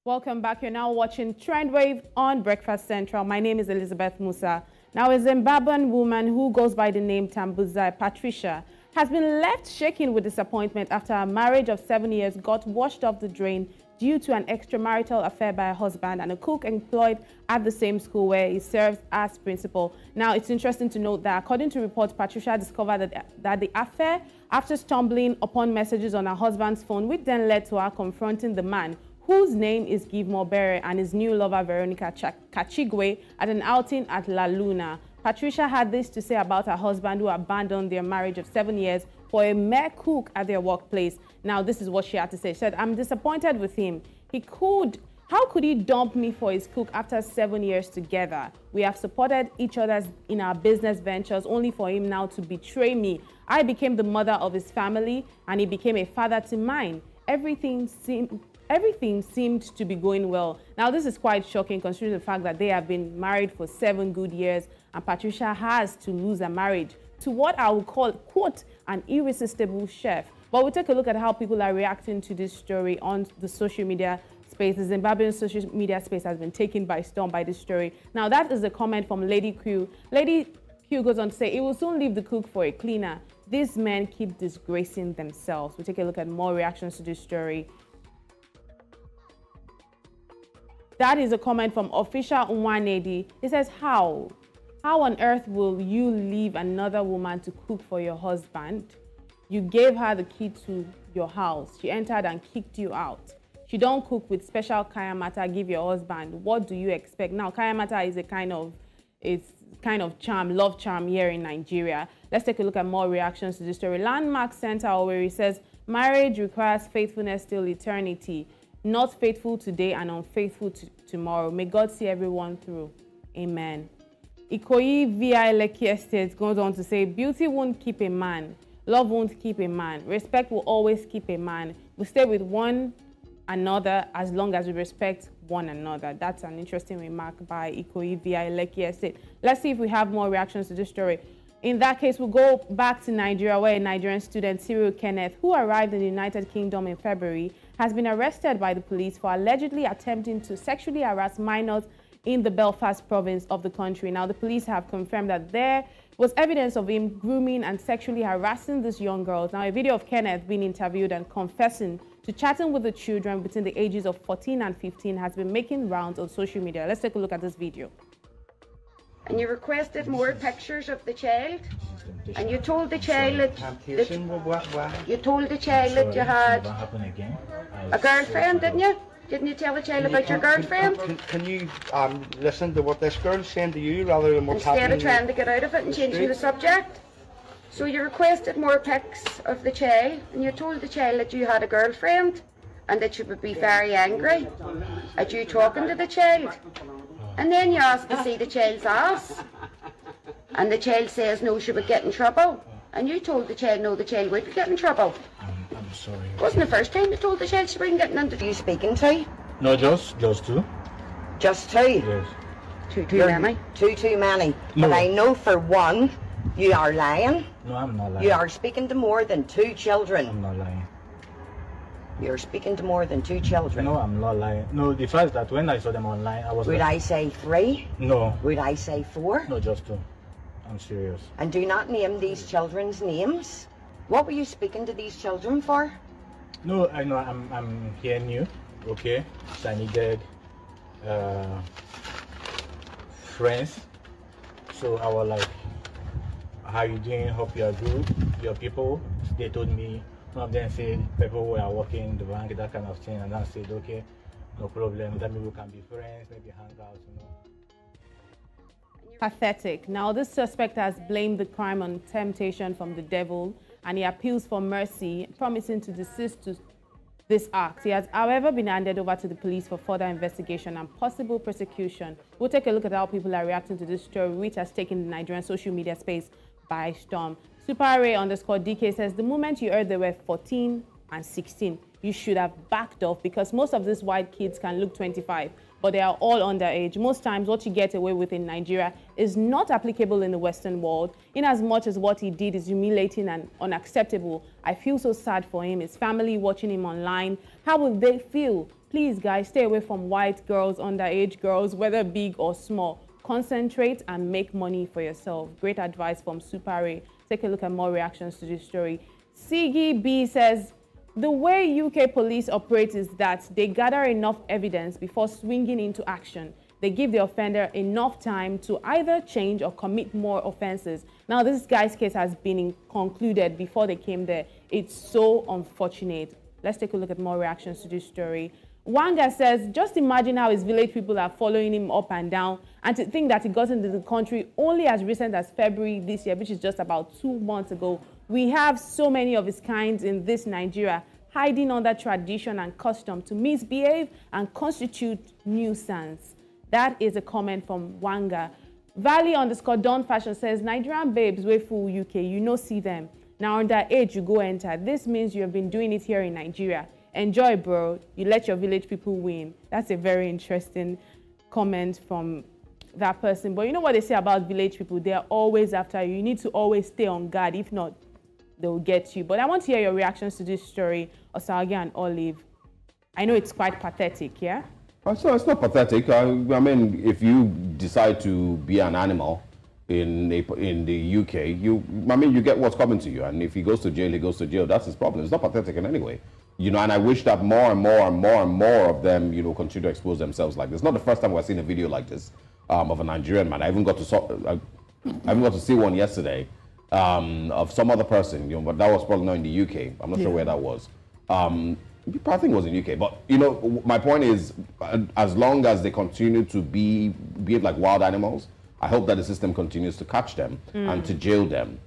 Welcome back. You're now watching Trend Wave on Breakfast Central. My name is Elizabeth Musa. Now, a Zimbabwean woman who goes by the name Tambudzai Patricia has been left shaking with disappointment after a marriage of 7 years got washed off the drain due to an extramarital affair by a husband and a cook employed at the same school where he serves as principal. Now, it's interesting to note that according to reports, Patricia discovered that the affair after stumbling upon messages on her husband's phone, which then led to her confronting the man, whose name is Give Mobere, and his new lover Veronica Kachigwe, at an outing at La Luna. Patricia had this to say about her husband who abandoned their marriage of 7 years for a mere cook at their workplace. Now, this is what she had to say. She said, "I'm disappointed with him. How could he dump me for his cook after 7 years together? We have supported each other in our business ventures, only for him now to betray me. I became the mother of his family and he became a father to mine. Everything seemed to be going well." Now, this is quite shocking considering the fact that they have been married for 7 good years and Patricia has to lose her marriage to what I would call, quote, an irresistible chef. But we'll take a look at how people are reacting to this story on the social media space. The Zimbabwean social media space has been taken by storm by this story. Now, that is a comment from Lady Q. Lady Q goes on to say, "It will soon leave the cook for a cleaner. These men keep disgracing themselves." We'll take a look at more reactions to this story. That is a comment from Official Nwanedi. He says, How on earth will you leave another woman to cook for your husband? You gave her the key to your house. She entered and kicked you out. She don't cook with special kayamata give your husband. What do you expect?" Now, kayamata is a kind of charm, love charm here in Nigeria. Let's take a look at more reactions to this story. Landmark Center, where he says, "Marriage requires faithfulness till eternity. Not faithful today and unfaithful tomorrow. May God see everyone through. Amen." Ikoyi VI Lekki Estate goes on to say, "Beauty won't keep a man. Love won't keep a man. Respect will always keep a man. We stay with one another as long as we respect one another." That's an interesting remark by Ikoyi VI Lekki Estate. Let's see if we have more reactions to this story. In that case, we'll go back to Nigeria, where a Nigerian student, Cyril Kenneth, who arrived in the United Kingdom in February, has been arrested by the police for allegedly attempting to sexually harass minors in the Belfast province of the country. Now, the police have confirmed that there was evidence of him grooming and sexually harassing these young girls. Now, a video of Kenneth being interviewed and confessing to chatting with the children between the ages of 14 and 15 has been making rounds on social media. Let's take a look at this video. And you requested more pictures of the child, and you told the child that you had a girlfriend, didn't you? Didn't you tell the child about your girlfriend? Can you listen to what this girl's saying to you rather than what's happening? Instead of trying to get out of it and changing the subject. So you requested more pics of the child, and you told the child that you had a girlfriend and that you would be very angry at you talking to the child. And then you asked to see the child's ass, and the child says no, she would get in trouble. And you told the child no, the child would get in trouble. I'm sorry. Wasn't the first time you told the child she wouldn't get into trouble? You speaking to? No, just two. Just two? Yes. Too many? Too many. No. But I know for one, you are lying. No, I'm not lying. You are speaking to more than 2 children. I'm not lying. You're speaking to more than 2 children. No, I'm not lying. No, the fact that when I saw them online, I was Would I say 3? No. Would I say 4? No, just 2. I'm serious. And do not name these children's names. What were you speaking to these children for? No, I know I'm hearing you, okay? So I needed friends. So I was like, "How you doing? Hope you are good. Your people." They told me, one of them said people who are working in the bank, that kind of thing, and I said, "Okay, no problem. That maybe we can be friends, maybe hang out, you know." Pathetic. Now, this suspect has blamed the crime on temptation from the devil, and he appeals for mercy, promising to desist to this act. He has, however, been handed over to the police for further investigation and possible prosecution. We'll take a look at how people are reacting to this story, which has taken the Nigerian social media space by storm. SuperArray_DK says, "The moment you heard they were 14 and 16, you should have backed off, because most of these white kids can look 25, but they are all underage. Most times what you get away with in Nigeria is not applicable in the Western world, in as much as what he did is humiliating and unacceptable. I feel so sad for him, his family watching him online. How will they feel? Please, guys, stay away from white girls, underage girls, whether big or small. Concentrate and make money for yourself. Great advice from Super Ray. Take a look at more reactions to this story. Sigi B says, the way UK police operate is that they gather enough evidence before swinging into action. They give the offender enough time to either change or commit more offenses. Now, this guy's case has been concluded before they came there. It's so unfortunate. Let's take a look at more reactions to this story. Wanga says, just imagine how his village people are following him up and down, and to think that he got into the country only as recent as February this year, which is just about 2 months ago. We have so many of his kinds in this Nigeria, hiding under tradition and custom to misbehave and constitute nuisance. That is a comment from Wanga. Valley_Dawn Fashion says, Nigerian babes wey full UK, you no see them. Now underage you go enter. This means you have been doing it here in Nigeria. Enjoy, bro. You let your village people win. That's a very interesting comment from that person. But you know what they say about village people? They are always after you. You need to always stay on guard. If not, they'll get you. But I want to hear your reactions to this story, Osage and Olive. I know it's quite pathetic, yeah? So it's not pathetic. I mean, if you decide to be an animal in the UK, you get what's coming to you. And if he goes to jail, he goes to jail. That's his problem. It's not pathetic in any way. And I wish that more and more of them, continue to expose themselves like this. It's not the first time we've seen a video like this of a Nigerian man. I even got to see one yesterday of some other person, but that was probably not in the UK. I'm not sure where that was. I think it was in UK. But, my point is, as long as they continue to behave like wild animals, I hope that the system continues to catch them and to jail them.